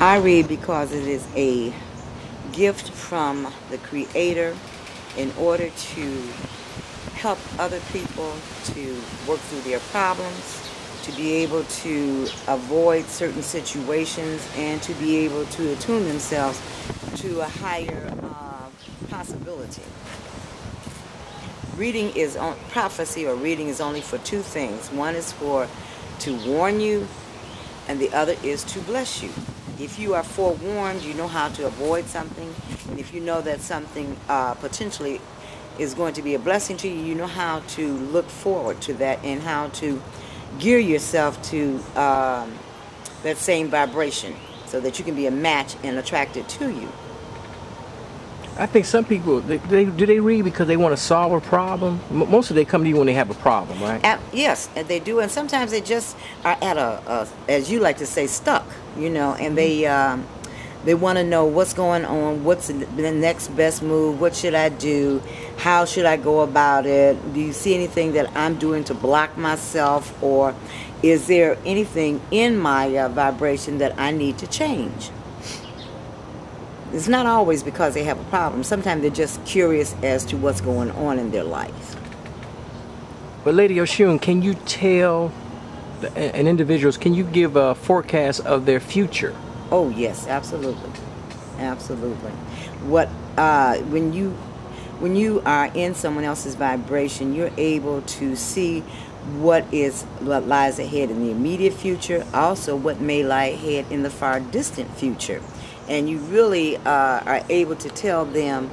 I read because it is a gift from the Creator in order to help other people to work through their problems, to be able to avoid certain situations, and to be able to attune themselves to a higher possibility. Reading is on prophecy, or reading is only for two things. One is for to warn you, and the other is to bless you. If you are forewarned, you know how to avoid something, and if you know that something potentially is going to be a blessing to you, you know how to look forward to that and how to gear yourself to that same vibration so that you can be a match and attracted to you. I think some people, do they read because they want to solve a problem? Most of they come to you when they have a problem, right? Yes, they do, and sometimes they just are at as you like to say, stuck, and they want to know what's going on, what's the next best move, what should I do, how should I go about it, do you see anything that I'm doing to block myself, or is there anything in my vibration that I need to change? It's not always because they have a problem. Sometimes they're just curious as to what's going on in their life. But Lady Oshun, can you tell individuals, can you give a forecast of their future? Oh yes, absolutely, absolutely. When you are in someone else's vibration, you're able to see what lies ahead in the immediate future, also what may lie ahead in the far distant future. And you really are able to tell them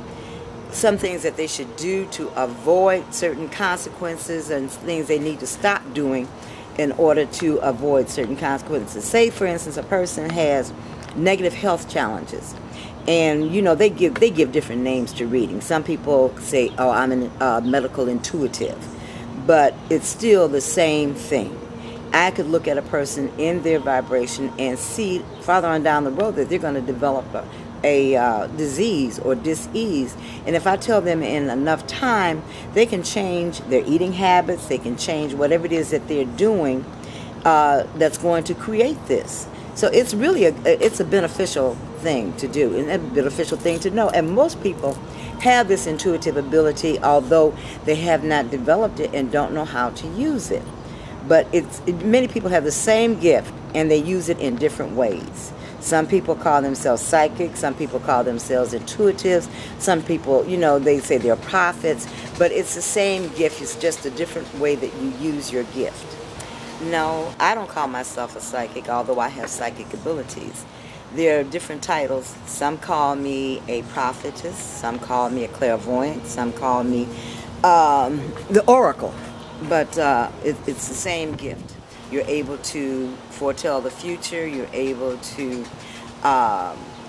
some things that they should do to avoid certain consequences and things they need to stop doing in order to avoid certain consequences. Say, for instance, a person has negative health challenges, and they give different names to reading. Some people say, "Oh, I'm a medical intuitive," but it's still the same thing. I could look at a person in their vibration and see farther on down the road that they're going to develop a disease or dis-ease. And if I tell them in enough time, they can change their eating habits, they can change whatever it is that they're doing that's going to create this. So it's really it's a beneficial thing to do, and a beneficial thing to know. And most people have this intuitive ability, although they have not developed it and don't know how to use it. But many people have the same gift, and they use it in different ways. Some people call themselves psychics, some people call themselves intuitives, some people, they say they're prophets, but it's the same gift, it's just a different way that you use your gift. No, I don't call myself a psychic, although I have psychic abilities. There are different titles. Some call me a prophetess, some call me a clairvoyant, some call me the oracle. But it's the same gift. You're able to foretell the future. You're able to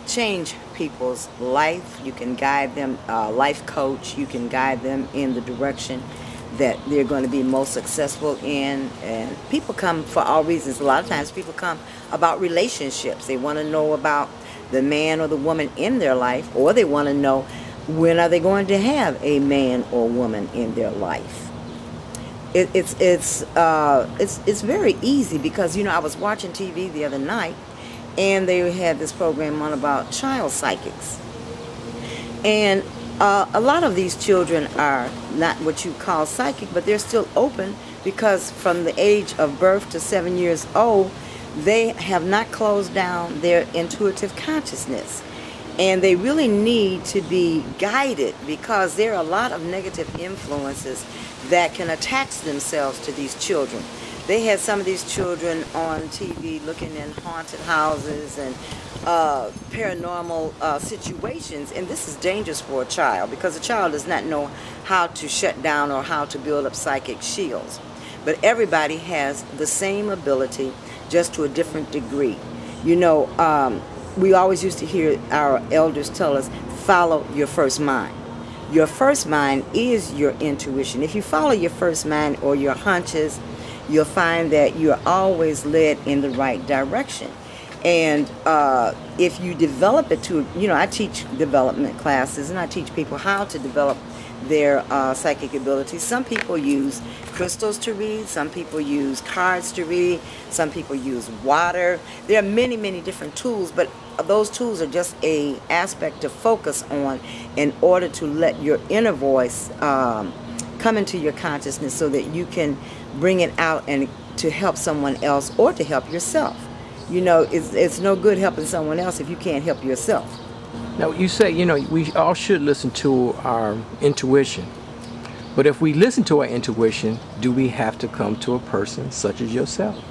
change people's life. You can guide them, life coach. You can guide them in the direction that they're going to be most successful in. And people come for all reasons. A lot of times people come about relationships. They want to know about the man or the woman in their life, or they want to know when are they going to have a man or woman in their life. It's very easy because I was watching TV the other night, and they had this program on about child psychics, and a lot of these children are not what you call psychic, but they're still open because from the age of birth to 7 years old, they have not closed down their intuitive consciousness. And they really need to be guided because there are a lot of negative influences that can attach themselves to these children. They had some of these children on TV looking in haunted houses and paranormal situations, and this is dangerous for a child because a child does not know how to shut down or how to build up psychic shields. But everybody has the same ability, just to a different degree. We always used to hear our elders tell us, follow your first mind. Your first mind is your intuition. If you follow your first mind or your hunches, you'll find that you're always led in the right direction. And if you develop it to, I teach development classes, and I teach people how to develop their psychic abilities. Some people use crystals to read, some people use cards to read, some people use water. There are many, many different tools, but those tools are just a aspect to focus on in order to let your inner voice come into your consciousness so that you can bring it out and to help someone else or to help yourself. You know, it's no good helping someone else if you can't help yourself. Now, you say, you know, we all should listen to our intuition. But if we listen to our intuition, do we have to come to a person such as yourself?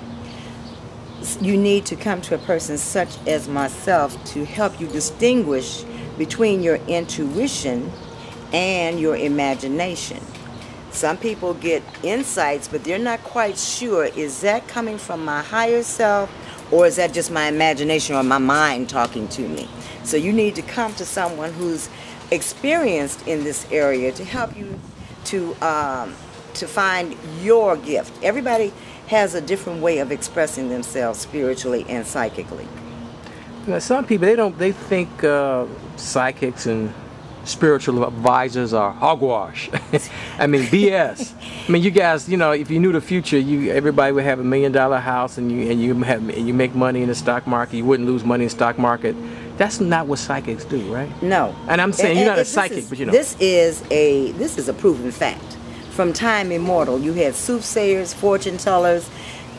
You need to come to a person such as myself to help you distinguish between your intuition and your imagination. Some people get insights, but they're not quite sure, is that coming from my higher self, or is that just my imagination or my mind talking to me? So you need to come to someone who's experienced in this area to help you to find your gift. Everybody has a different way of expressing themselves spiritually and psychically. Now, some people, they think psychics and spiritual advisors are hogwash. I mean, BS. I mean, you guys, you know, if you knew the future, everybody would have $1 million house, and you make money in the stock market. You wouldn't lose money in the stock market. That's not what psychics do, right? No. And I'm saying you're not a psychic, but you know. This is a proven fact. From time immemorial, you had soothsayers, fortune tellers,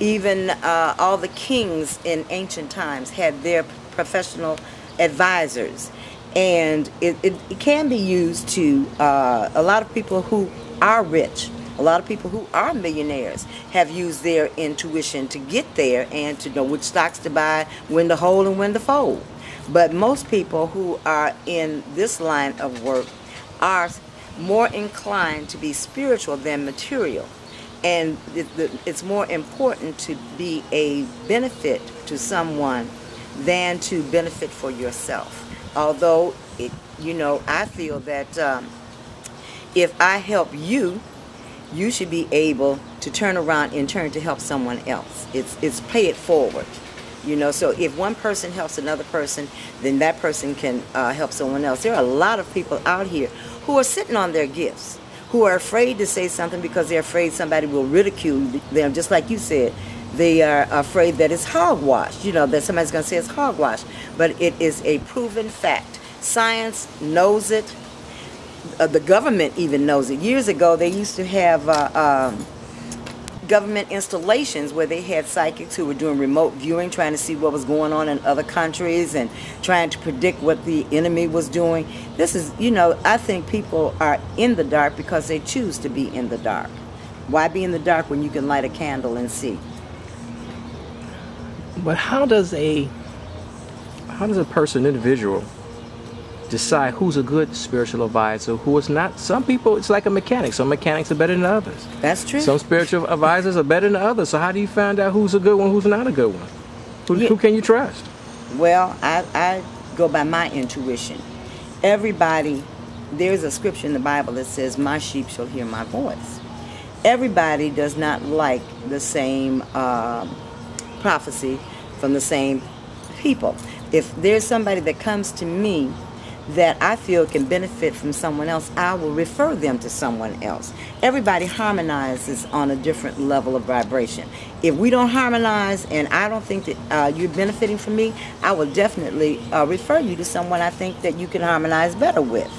even all the kings in ancient times had their professional advisors. And it can be used to, a lot of people who are rich, a lot of people who are millionaires have used their intuition to get there and to know which stocks to buy, when to hold and when to fold. But most people who are in this line of work are more inclined to be spiritual than material. And it's more important to be a benefit to someone than to benefit for yourself. Although, you know, I feel that if I help you, you should be able to turn around in turn to help someone else. It's pay it forward. You know, so if one person helps another person, then that person can help someone else. There are a lot of people out here who are sitting on their gifts, who are afraid to say something because they're afraid somebody will ridicule them, just like you said. They are afraid that it's hogwash, you know, that somebody's going to say it's hogwash. But it is a proven fact. Science knows it. The government even knows it. Years ago, they used to have government installations where they had psychics who were doing remote viewing, trying to see what was going on in other countries and trying to predict what the enemy was doing. This is, you know, I think people are in the dark because they choose to be in the dark. Why be in the dark when you can light a candle and see? But how does a person, individual, decide who's a good spiritual advisor, who is not? Some people, it's like a mechanic. Some mechanics are better than others. That's true. Some spiritual advisors are better than others. So how do you find out who's a good one, who's not a good one? Who can you trust? Well, I go by my intuition. Everybody, there's a scripture in the Bible that says, "My sheep shall hear my voice." Everybody does not like the same prophecy from the same people. If there's somebody that comes to me that I feel can benefit from someone else, I will refer them to someone else. Everybody harmonizes on a different level of vibration. If we don't harmonize and I don't think that you're benefiting from me, I will definitely refer you to someone I think that you can harmonize better with.